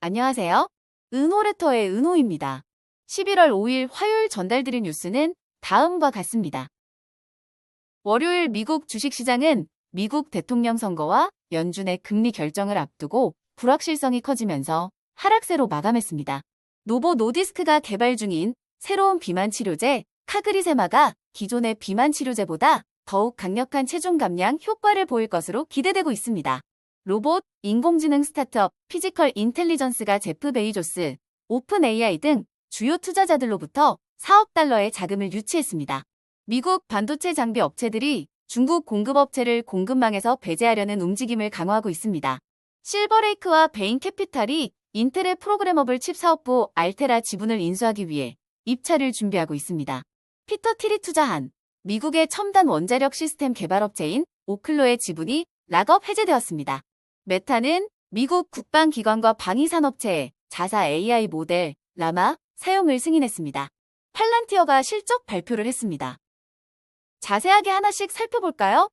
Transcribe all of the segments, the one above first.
안녕하세요. 은호레터의 은호입니다. 11월 5일 화요일 전달드린 뉴스는 다음과 같습니다. 월요일 미국 주식시장은 미국 대통령 선거와 연준의 금리 결정을 앞두고 불확실성이 커지면서 하락세로 마감했습니다. 노보 노디스크가 개발 중인 새로운 비만 치료제 카그리세마가 기존의 비만 치료제보다 더욱 강력한 체중 감량 효과를 보일 것으로 기대되고 있습니다. 로봇, 인공지능 스타트업, 피지컬 인텔리전스가 제프 베이조스, 오픈 AI 등 주요 투자자들로부터 4억 달러의 자금을 유치했습니다. 미국 반도체 장비 업체들이 중국 공급업체를 공급망에서 배제하려는 움직임을 강화하고 있습니다. 실버레이크와 베인캐피탈이 인텔의 프로그래머블 칩 사업부 알테라 지분을 인수하기 위해 입찰을 준비하고 있습니다. 피터 틸이 투자한 미국의 첨단 원자력 시스템 개발업체인 오클로의 지분이 락업 해제되었습니다. 메타는 미국 국방기관과 방위산업체에 자사 AI 모델 라마 사용을 승인했습니다. 팔란티어가 실적 발표를 했습니다. 자세하게 하나씩 살펴볼까요?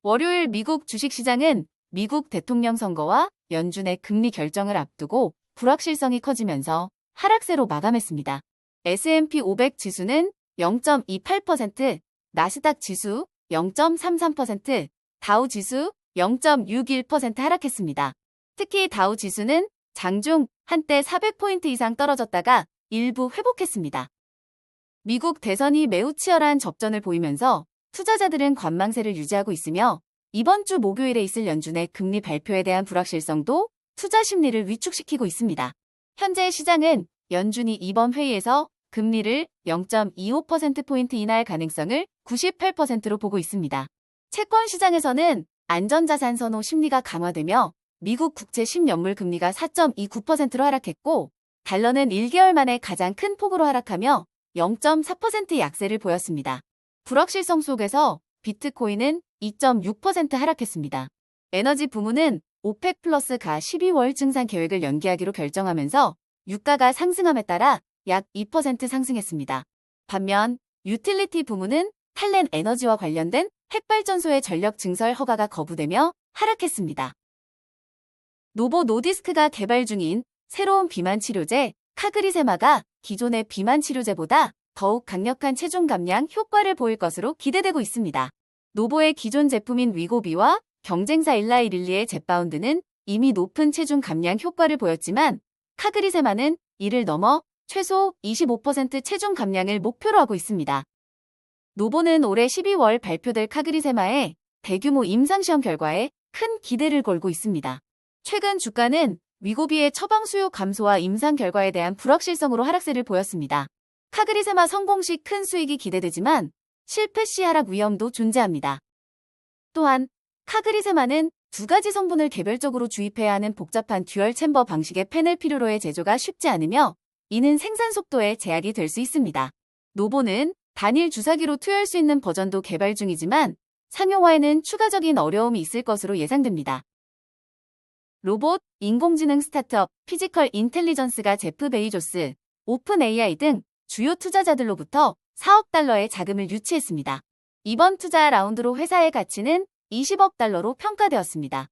월요일 미국 주식시장은 미국 대통령 선거와 연준의 금리 결정을 앞두고 불확실성이 커지면서 하락세로 마감했습니다. S&P 500 지수는 0.28%, 나스닥 지수 0.33%, 다우 지수 0.61% 하락했습니다. 특히 다우 지수는 장중 한때 400포인트 이상 떨어졌다가 일부 회복했습니다. 미국 대선이 매우 치열한 접전을 보이면서 투자자들은 관망세를 유지하고 있으며 이번 주 목요일에 있을 연준의 금리 발표에 대한 불확실성도 투자 심리를 위축시키고 있습니다. 현재 시장은 연준이 이번 회의에서 금리를 0.25%포인트 인하할 가능성을 98%로 보고 있습니다. 채권 시장에서는 안전자산 선호 심리가 강화되며 미국 국채 10년물 금리가 4.29%로 하락했고 달러는 1개월 만에 가장 큰 폭으로 하락하며 0.4% 약세를 보였습니다. 불확실성 속에서 비트코인은 2.6% 하락했습니다. 에너지 부문은 오펙 플러스가 12월 증산 계획을 연기하기로 결정하면서 유가가 상승함에 따라 약 2% 상승했습니다. 반면 유틸리티 부문은 탈렌 에너지와 관련된 핵발전소의 전력 증설 허가가 거부되며 하락했습니다. 노보 노디스크가 개발 중인 새로운 비만 치료제 카그리세마가 기존의 비만 치료제보다 더욱 강력한 체중 감량 효과를 보일 것으로 기대되고 있습니다. 노보의 기존 제품인 위고비와 경쟁사 일라이릴리의 젯바운드는 이미 높은 체중 감량 효과를 보였지만 카그리세마는 이를 넘어 최소 25% 체중 감량을 목표로 하고 있습니다. 노보는 올해 12월 발표될 카그리세마의 대규모 임상시험 결과에 큰 기대를 걸고 있습니다. 최근 주가는 위고비의 처방 수요 감소와 임상 결과에 대한 불확실성으로 하락세를 보였습니다. 카그리세마 성공 시 큰 수익이 기대되지만 실패 시 하락 위험도 존재합니다. 또한 카그리세마는 두 가지 성분을 개별적으로 주입해야 하는 복잡한 듀얼 챔버 방식의 펜을 필요로 해 제조가 쉽지 않으며 이는 생산 속도에 제약이 될 수 있습니다. 노보는 단일 주사기로 투여할 수 있는 버전도 개발 중이지만 상용화에는 추가적인 어려움이 있을 것으로 예상됩니다. 로봇, 인공지능 스타트업, 피지컬 인텔리전스가 제프 베이조스, 오픈 AI 등 주요 투자자들로부터 4억 달러의 자금을 유치했습니다. 이번 투자 라운드로 회사의 가치는 20억 달러로 평가되었습니다.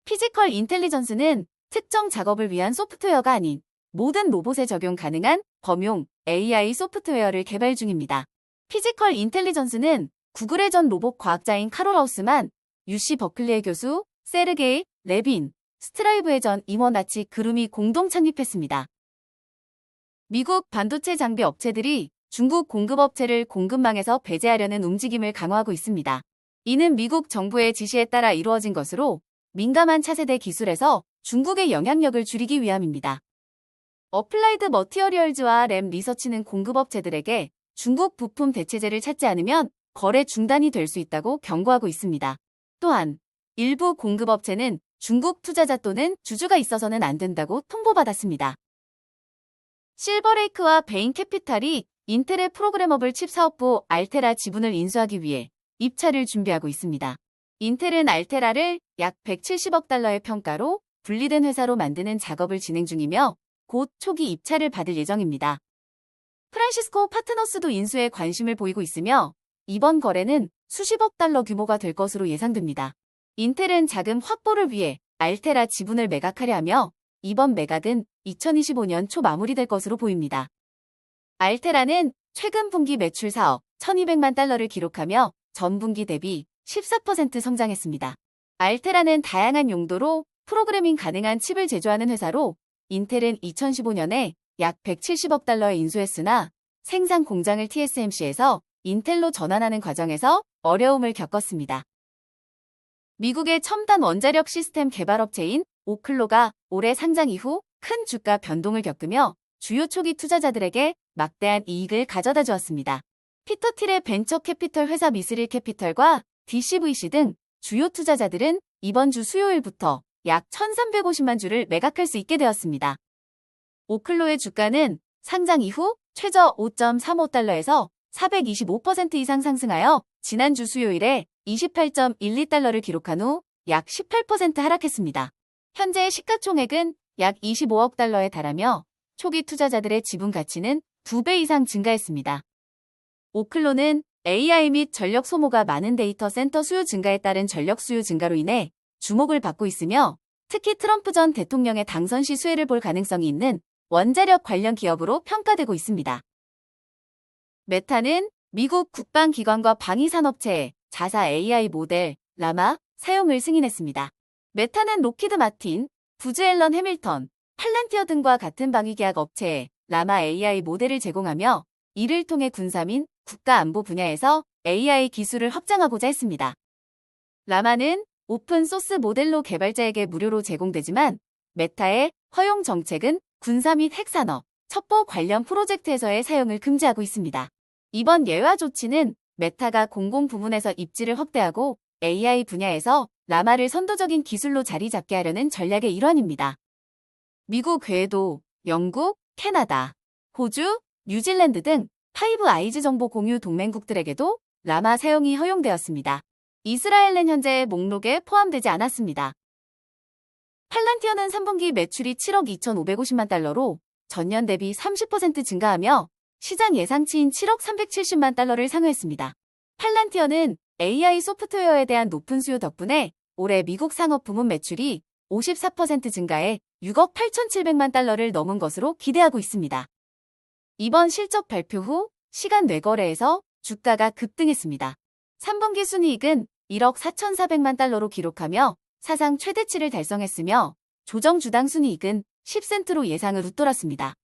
피지컬 인텔리전스는 특정 작업을 위한 소프트웨어가 아닌 모든 로봇에 적용 가능한 범용 AI 소프트웨어를 개발 중입니다. 피지컬 인텔리전스는 구글의 전 로봇 과학자인 카롤 하우스만, UC 버클리의 교수 세르게이 레빈, 스트라이브의 전 임원 아치 그룸이 공동 창립했습니다. 미국 반도체 장비 업체들이 중국 공급업체를 공급망에서 배제하려는 움직임을 강화하고 있습니다. 이는 미국 정부의 지시에 따라 이루어진 것으로 민감한 차세대 기술에서 중국의 영향력을 줄이기 위함입니다. 어플라이드 머티어리얼즈와 램 리서치는 공급업체들에게 중국 부품 대체제를 찾지 않으면 거래 중단이 될 수 있다고 경고하고 있습니다. 또한 일부 공급업체는 중국 투자자 또는 주주가 있어서는 안 된다고 통보받았습니다. 실버레이크와 베인캐피탈이 인텔의 프로그래머블 칩 사업부 알테라 지분을 인수하기 위해 입찰을 준비하고 있습니다. 인텔은 알테라를 약 170억 달러의 평가로 분리된 회사로 만드는 작업을 진행 중이며 곧 초기 입찰을 받을 예정입니다. 프란시스코 파트너스도 인수에 관심을 보이고 있으며 이번 거래는 수십억 달러 규모가 될 것으로 예상됩니다. 인텔은 자금 확보를 위해 알테라 지분을 매각하려 하며 이번 매각은 2025년 초 마무리될 것으로 보입니다. 알테라는 최근 분기 매출 4억 1,200만 달러를 기록하며 전분기 대비 14% 성장했습니다. 알테라는 다양한 용도로 프로그래밍 가능한 칩을 제조하는 회사로 인텔은 2015년에 약 170억 달러에 인수했으나 생산 공장을 TSMC에서 인텔로 전환하는 과정에서 어려움을 겪었습니다. 미국의 첨단 원자력 시스템 개발업체인 오클로가 올해 상장 이후 큰 주가 변동을 겪으며 주요 초기 투자자들에게 막대한 이익을 가져다 주었습니다. 피터 틸의 벤처 캐피털 회사 미스릴 캐피털과 DCVC 등 주요 투자자들은 이번 주 수요일부터 약 1,350만 주를 매각할 수 있게 되었습니다. 오클로의 주가는 상장 이후 최저 5.35달러에서 425% 이상 상승하여 지난주 수요일에 28.12달러를 기록한 후 약 18% 하락했습니다. 현재 시가총액은 약 25억 달러에 달하며 초기 투자자들의 지분 가치는 2배 이상 증가했습니다. 오클로는 AI 및 전력 소모가 많은 데이터 센터 수요 증가에 따른 전력 수요 증가로 인해 주목을 받고 있으며 특히 트럼프 전 대통령의 당선 시 수혜를 볼 가능성이 있는 원자력 관련 기업으로 평가되고 있습니다. 메타는 미국 국방기관과 방위산업체의 자사 AI 모델 라마 사용을 승인했습니다. 메타는 로키드 마틴, 부즈 앨런 해밀턴, 팔란티어 등과 같은 방위계약 업체에 라마 AI 모델을 제공하며 이를 통해 군사 및 국가안보 분야에서 AI 기술을 확장하고자 했습니다. 라마는 오픈 소스 모델로 개발자에게 무료로 제공되지만 메타의 허용 정책은 군사 및 핵산업, 첩보 관련 프로젝트에서의 사용을 금지하고 있습니다. 이번 예외 조치는 메타가 공공 부문에서 입지를 확대하고 AI 분야에서 라마를 선도적인 기술로 자리 잡게 하려는 전략의 일환입니다. 미국 외에도 영국, 캐나다, 호주, 뉴질랜드 등 파이브 아이즈 정보 공유 동맹국들에게도 라마 사용이 허용되었습니다. 이스라엘은 현재 목록에 포함되지 않았습니다. 팔란티어는 3분기 매출이 7억 2,550만 달러로 전년 대비 30% 증가하며 시장 예상치인 7억 370만 달러를 상회했습니다. 팔란티어는 AI 소프트웨어에 대한 높은 수요 덕분에 올해 미국 상업 부문 매출이 54% 증가해 6억 8,700만 달러를 넘은 것으로 기대하고 있습니다. 이번 실적 발표 후 시간 뇌거래에서 주가가 급등했습니다. 3분기 순이익은 1억 4,400만 달러로 기록하며 사상 최대치를 달성했으며 조정 주당 순이익은 10센트로 예상을 웃돌았습니다.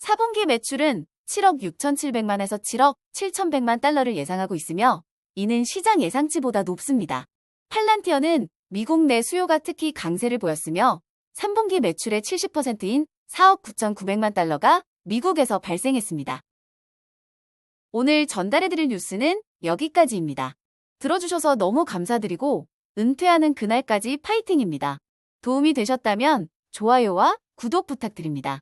4분기 매출은 7억 6,700만에서 7억 7,100만 달러를 예상하고 있으며 이는 시장 예상치보다 높습니다. 팔란티어는 미국 내 수요가 특히 강세를 보였으며 3분기 매출의 70%인 4억 9,900만 달러가 미국에서 발생했습니다. 오늘 전달해드릴 뉴스는 여기까지입니다. 들어주셔서 너무 감사드리고 은퇴하는 그날까지 파이팅입니다. 도움이 되셨다면 좋아요와 구독 부탁드립니다.